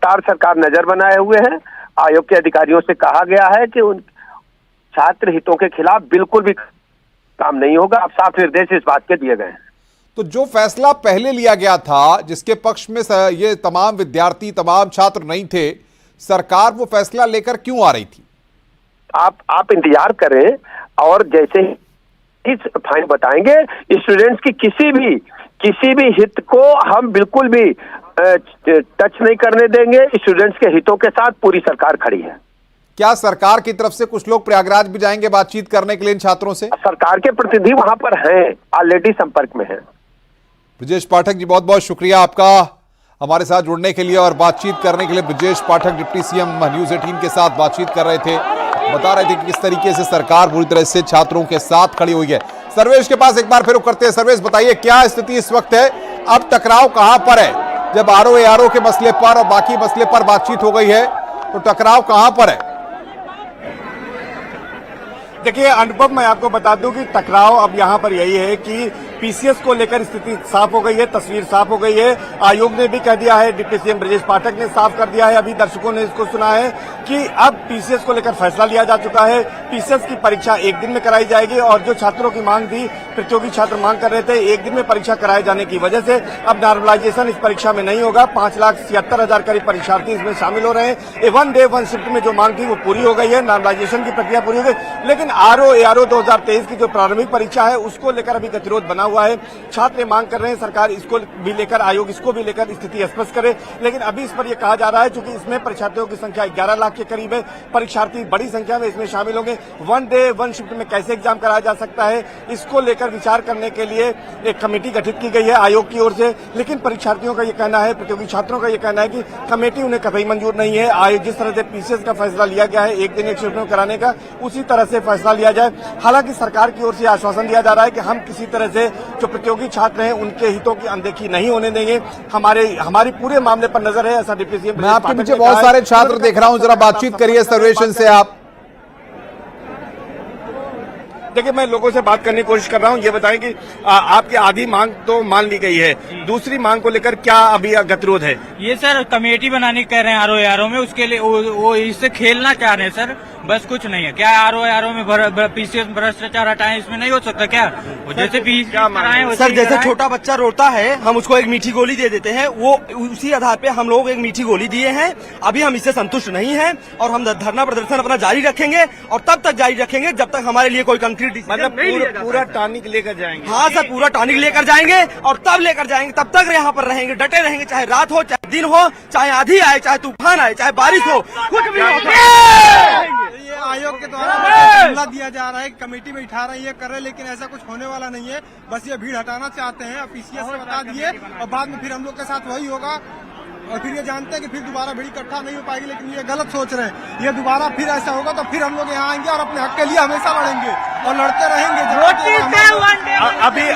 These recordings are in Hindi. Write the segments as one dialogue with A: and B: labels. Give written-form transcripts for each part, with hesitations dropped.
A: लगातार सरकार नजर बनाए हुए है। आयोग के अधिकारियों से कहा गया है कि उन छात्र हितों के खिलाफ बिल्कुल भी काम नहीं होगा। अब साफ निर्देश इस बात के दिए गए हैं।
B: तो जो फैसला पहले लिया गया था, जिसके पक्ष में ये तमाम विद्यार्थी, तमाम छात्र नहीं थे, सरकार वो फैसला लेकर क्यों आ रही थी?
A: आप इंतजार करें और जैसे ही इस फाइन बताएंगे, स्टूडेंट्स की किसी भी हित को हम बिल्कुल भी टच नहीं करने देंगे। स्टूडेंट्स के हितों के साथ पूरी सरकार खड़ी है।
B: क्या सरकार की तरफ से कुछ लोग प्रयागराज भी जाएंगे बातचीत करने के लिए इन छात्रों से?
A: सरकार के प्रतिनिधि वहां पर हैं, ऑलरेडी संपर्क में हैं।
B: ब्रजेश पाठक जी, बहुत बहुत शुक्रिया आपका हमारे साथ जुड़ने के लिए और बातचीत करने के लिए। Brajesh Pathak deputy CM news 18 के साथ बातचीत कर रहे थे, बता रहे थे कि किस तरीके से सरकार पूरी तरह से छात्रों के साथ खड़ी हुई है। सर्वेश के पास एक बार फिर करते हैं। सर्वेश, बताइए क्या स्थिति इस वक्त है? अब टकराव कहां पर है? जब आरओ के मसले पर और बाकी मसले पर बातचीत हो गई है, तो टकराव कहां पर है?
C: देखिए अनुपम, मैं आपको बता दूं कि टकराव अब यहाँ पर यही है कि पीसीएस को लेकर स्थिति साफ हो गई है, तस्वीर साफ हो गई है। आयोग ने भी कह दिया है, डिप्टी सीएम ब्रजेश पाठक ने साफ कर दिया है, अभी दर्शकों ने इसको सुना है कि अब पीसीएस को लेकर फैसला लिया जा चुका है। पीसीएस की परीक्षा एक दिन में कराई जाएगी और जो छात्रों की मांग थी, प्रतियोगी छात्र मांग कर रहे थे एक दिन में परीक्षा कराए जाने की वजह से अब नॉर्मलाइजेशन इस परीक्षा में नहीं होगा। 5,76,000 करीब परीक्षार्थी इसमें शामिल हो रहे हैं। 1 डे 1 शिफ्ट में जो मांग थी वो पूरी हो गई है, नॉर्मलाइजेशन की प्रक्रिया पूरी हो गई। लेकिन आरओ 2023 की जो प्रारंभिक परीक्षा है उसको लेकर अभी गतिरोध बना हुआ है। छात्र मांग कर रहे हैं सरकार इसको भी लेकर, आयोग इसको भी लेकर स्थिति स्पष्ट करे। लेकिन अभी इस पर यह कहा जा रहा है क्योंकि इसमें परीक्षार्थियों की संख्या 11 लाख के करीब है, परीक्षार्थी बड़ी संख्या में इसमें शामिल होंगे। 1 डे 1 शिफ्ट में कैसे एग्जाम कराया जा सकता है, इसको लेकर विचार करने के लिए एक कमेटी गठित की गई है आयोग की ओर से। लेकिन परीक्षार्थियों का यह कहना है, प्रतियोगी छात्रों का यह कहना है कि कमेटी उन्हें कतई मंजूर नहीं है। आयोग जिस तरह से पीसीएस का फैसला लिया गया है एक दिन 1 शिफ्ट में कराने का, उसी तरह से फैसला लिया जाए। हालांकि सरकार की ओर से आश्वासन दिया जा रहा है कि हम किसी तरह से जो प्रतियोगी छात्र हैं उनके हितों की अनदेखी नहीं होने देंगे, हमारी पूरे मामले पर नजर है, ऐसा डिप्टी सीएम।
B: मैं आपके पीछे बहुत सारे छात्र देख रहा हूं, जरा बातचीत करिए सर्वेक्षण से आप।
C: देखिए मैं लोगों से बात करने की कोशिश कर रहा हूं, ये बताएं कि आपकी आधी मांग तो मान ली गई है, दूसरी मांग को लेकर क्या अभी गतिरोध है?
D: ये सर कमेटी बनाने कह रहे हैं आरओ में, उसके लिए वो इससे खेलना चाह रहे हैं सर, बस कुछ नहीं है। क्या आरओ में पीसीएस भ्रष्टाचार हटाएं, इसमें नहीं हो सकता क्या? जैसे पीसीएस
E: सर, जैसे छोटा बच्चा रोता है हम उसको एक मीठी गोली दे देते हैं, वो उसी आधार पे हम लोग एक मीठी गोली दिए हैं। अभी हम इससे संतुष्ट नहीं हैं और हम धरना प्रदर्शन अपना जारी रखेंगे और तब तक जारी रखेंगे जब तक हमारे लिए कोई कंक्रीट
C: मतलब पूरा टॉनिक लेकर जाएंगे।
E: हाँ सर, पूरा टॉनिक लेकर जाएंगे और तब लेकर जाएंगे, तब तक यहाँ पर रहेंगे, डटे रहेंगे, चाहे रात हो, चाहे दिन हो, चाहे आंधी आए, चाहे तूफान आए, चाहे बारिश हो, कुछ भी हो।
F: ये आयोग के द्वारा हमला दिया जा रहा है, कमेटी में उठा रही है, कर रहे, लेकिन ऐसा कुछ होने वाला नहीं है। बस ये भीड़ हटाना चाहते हैं, पीसीएस से बता दिए और बाद में फिर हम लोग के साथ वही होगा और फिर ये जानते हैं कि फिर दोबारा भीड़ इकट्ठा नहीं हो पाएगी। लेकिन ये गलत सोच रहे हैं, ये दोबारा फिर ऐसा होगा तो फिर हम लोग यहाँ आएंगे और अपने हक के लिए हमेशा लड़ेंगे और लड़ते रहेंगे।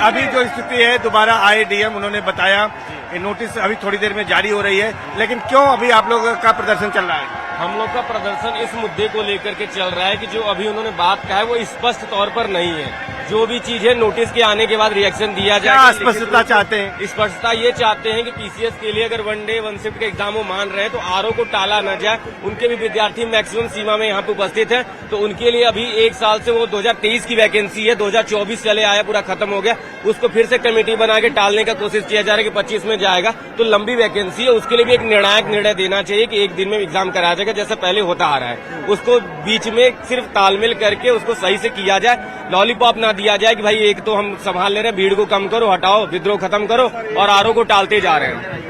C: अभी जो स्थिति है, दोबारा आए डीएम, उन्होंने बताया नोटिस अभी थोड़ी देर में जारी हो रही है, लेकिन क्यों अभी आप लोगों का प्रदर्शन चल रहा है?
G: हम लोग का प्रदर्शन इस मुद्दे को लेकर के चल रहा है कि जो अभी उन्होंने बात कहा है वो स्पष्ट तौर पर नहीं है। जो भी चीज है नोटिस के आने के बाद रिएक्शन दिया जाए।
C: क्या स्पष्टता चाहते हैं?
G: स्पष्टता ये चाहते हैं कि पीसीएस के लिए अगर 1 डे 1 शिफ्ट के एग्जाम वो मान रहे हैं तो आरओ को टाला न जाए। उनके भी विद्यार्थी मैक्सिमम सीमा में यहाँ पे उपस्थित है, तो उनके लिए अभी 1 साल से वो 2023 की वैकेंसी है, 2024 चले आया, पूरा खत्म हो गया, उसको फिर से कमेटी बना के टालने का कोशिश किया जा रहा है कि 25 में जाएगा, तो लंबी वैकेंसी है, उसके लिए भी एक निर्णायक निर्णय देना चाहिए कि एक दिन में एग्जाम कराया जाएगा जैसे पहले होता आ रहा है। उसको बीच में सिर्फ तालमेल करके उसको सही से किया जाए, लॉलीपॉप ना दिया जाए कि भाई एक तो हम संभाल ले रहे हैं, भीड़ को कम करो, हटाओ, विद्रोह खत्म करो, और आरओ को टालते जा रहे हैं।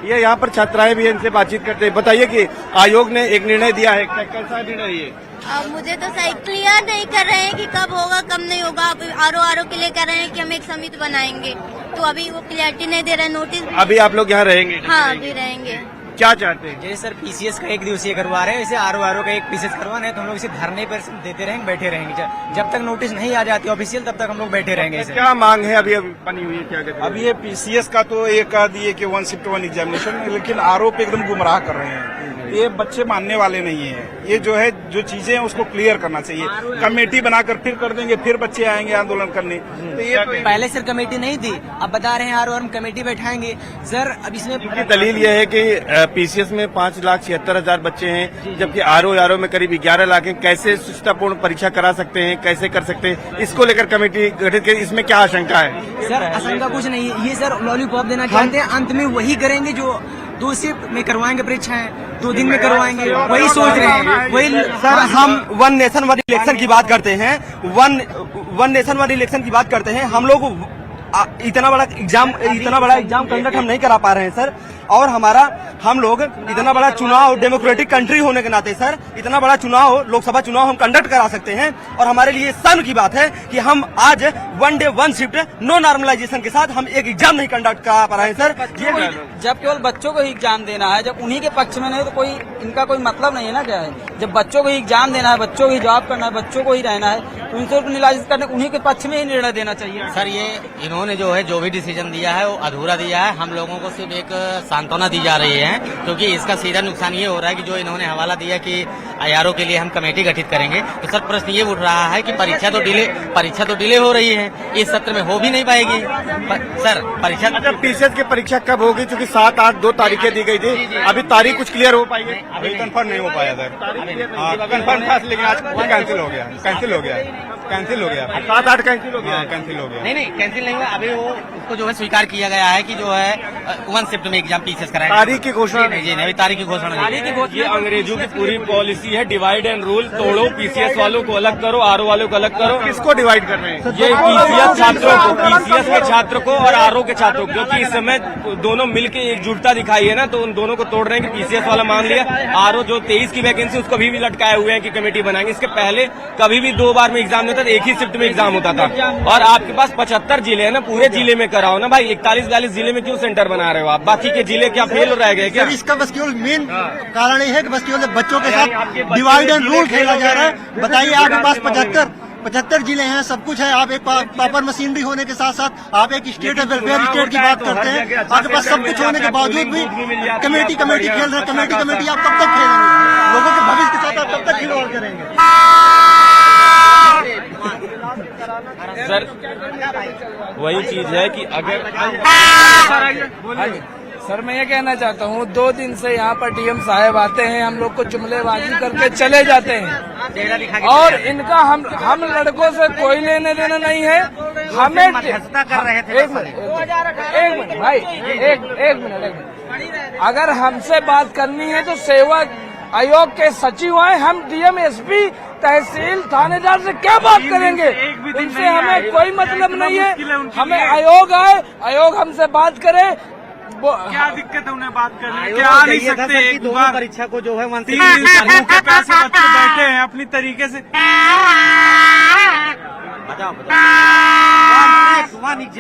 C: ये यहाँ पर छात्राएं भी इनसे बातचीत करते हैं। बताइए कि आयोग ने एक निर्णय दिया है, कैसा निर्णय ये?
H: अब मुझे तो सही क्लियर नहीं कर रहे हैं कि कब होगा कब नहीं होगा। आरओ के लिए कह रहे हैं कि हम एक समिति बनाएंगे, तो अभी वो क्लियरिटी नहीं दे रहे हैं। नोटिस
C: अभी आप लोग यहाँ रहेंगे?
H: हाँ, अभी रहेंगे।
C: क्या चाहते हैं?
D: जैसे सर पीसीएस का 1 दिवसीय करवा रहे हैं, वैसे आरओ का 1 पीसीएस करवा रहे हैं, तो हम लोग इसे धरने पर देते रहेंगे, बैठे रहेंगे जब तक नोटिस नहीं आ जाती ऑफिशियल, तब तक हम लोग बैठे रहेंगे।
C: क्या मांग है अभी बनी हुई है, क्या कहते हैं?
F: अब ये पीसीएस का तो ये कह दिए कि 1 शिफ्ट 1 एग्जामिनेशन, लेकिन आरओ पे एकदम गुमराह कर रहे हैं। ये बच्चे मानने वाले नहीं है। ये जो है जो चीजें हैं उसको क्लियर करना चाहिए। कमेटी बनाकर फिर कर देंगे, फिर बच्चे आएंगे आंदोलन करने। तो ये
D: पहले सर कमेटी नहीं थी, अब बता रहे हैं आरओ हम कमेटी बैठाएंगे सर। अब इसमें
C: दलील ये है कि पीसीएस में 5,76,000 बच्चे हैं, जबकि आरओ में करीब 11 लाख हैं। कैसे सुचितापूर्ण परीक्षा करा सकते हैं, कैसे कर सकते हैं, इसको लेकर कमेटी गठित की, इसमें क्या आशंका है?
I: सर आशंका कुछ नहीं है, ये सर लॉलीपॉप देना चाहते हैं, अंत में वही करेंगे जो 2 शिफ्ट में करवाएंगे परीक्षाएं, 2 दिन में करवाएंगे, वही सोच रहे हैं। वही
E: सर हम वन नेशन वन इलेक्शन की बात करते हैं, वन नेशन वन इलेक्शन की बात करते हैं। हम लोग इतना बड़ा एग्जाम कंडक्ट हम नहीं करा पा रहे हैं सर, और हम लोग इतना बड़ा चुनाव डेमोक्रेटिक कंट्री होने के नाते सर इतना बड़ा चुनाव, लोकसभा चुनाव हम कंडक्ट करा सकते हैं, और हमारे लिए शर्म की बात है कि हम आज 1 डे 1 शिफ्ट नो नॉर्मलाइजेशन के साथ हम एक एग्जाम नहीं कंडक्ट करा पा रहे हैं सर।
I: जब केवल बच्चों को ही एग्जाम देना है, जब उन्हीं के पक्ष में नहीं तो कोई इनका कोई मतलब नहीं है ना, क्या है? जब बच्चों को ही एग्जाम देना है, बच्चों को ही जॉब करना है, बच्चों को ही रहना है, तो उनसे नॉर्मलाइज करने उन्हीं के पक्ष में ही निर्णय देना चाहिए।
J: सर ये इन्होंने जो भी डिसीजन दिया है वो अधूरा दिया है। हम लोगों को सिर्फ एक सांत्वना दी जा रही है, क्योंकि इसका सीधा नुकसान ये हो रहा है कि जो इन्होंने हवाला दिया कि आईआरओ के लिए हम कमेटी गठित करेंगे, तो सर प्रश्न ये उठ रहा है कि परीक्षा तो डिले हो रही है, इस सत्र में हो भी नहीं पाएगी। सर परीक्षा
C: पीसीएस की परीक्षा कब होगी? क्योंकि 7, 8 2 तारीखें दी गई थी, अभी तारीख कुछ क्लियर हो पाई है?
F: अभी कंफर्म नहीं हो पाया सर, कंफर्म था, लेकिन आज कैंसिल हो गया 7, 8 कैंसिल हो गया।
J: नहीं कैंसिल नहीं हुआ, अभी वो उसको जो है स्वीकार किया गया है कि जो है 1 शिफ्ट में एग्जाम पीसीएस कराएंगे।
C: तारीख की घोषणा
J: नहीं, अभी तारीख की घोषणा नहीं।
G: ये अंग्रेजों की पूरी पॉलिसी है, डिवाइड एंड रूल। तोड़ो, पीसीएस वालों को अलग करो, आरओ वालों को अलग करो।
C: किसको डिवाइड कर रहे हैं?
G: ये पीसीएस छात्रों को, पीसीएस के छात्र को और आरओ के छात्रों को, क्योंकि इस समय दोनों मिलकर एकजुटता दिखाई है ना, तो उन दोनों को तोड़ रहे हैं कि पीसीएस वाला मान लिया, आरओ जो 23 की वैकेंसी उसको भी लटकाए हुए हैं कि कमेटी बनाएंगे। इसके पहले कभी भी 2 बार में एग्जाम नहीं होता था, एक ही शिफ्ट में एग्जाम होता था। और आपके पास 75 जिले हैं ना, पूरे जिले में कराओ ना भाई। 41-42 जिले में क्यों सेंटर बना रहे हो आप? बाकी के जिले क्या फेल रह गए क्या?
F: इसका बस केवल मेन कारण ये है कि बस केवल बच्चों के साथ डिवाइड एंड रूल खेला जा रहा है। बताइए आपके पास 75 जिले हैं, सब कुछ है, आप एक प्रॉपर मशीनरी होने के साथ साथ आप एक स्टेट वेलफेयर स्टेट की बात करते हैं, आपके पास सब कुछ होने के बावजूद भी कमेटी खेल रहे हैं। कमेटी आप कब तक खेलेंगे? लोगों के भविष्य के साथ आप कब तक खिलवाड़ करेंगे?
G: सर वही चीज है कि अगर
K: सर मैं ये कहना चाहता हूँ, 2 दिन से यहाँ पर डीएम साहब आते हैं, हम लोग को जुमलेबाजी करके चले जाते हैं, और इनका हम लड़कों से कोई लेने देना नहीं है। हमें एक मिनट भाई, एक मिनट, अगर हमसे बात करनी है तो सेवा आयोग के सचिव आए, हम डीएम, एसपी, तहसील, थानेदार से क्या बात करेंगे? उनसे हमें कोई मतलब नहीं है। हमें आयोग आए, आयोग हमसे बात करे।
F: क्या दिक्कत है उन्हें बात करने? क्या आ नहीं सकते? एक बार
J: परीक्षा को जो है
F: 3 दिन से भूखे प्यासे बच्चे बैठे हैं अपनी तरीके से।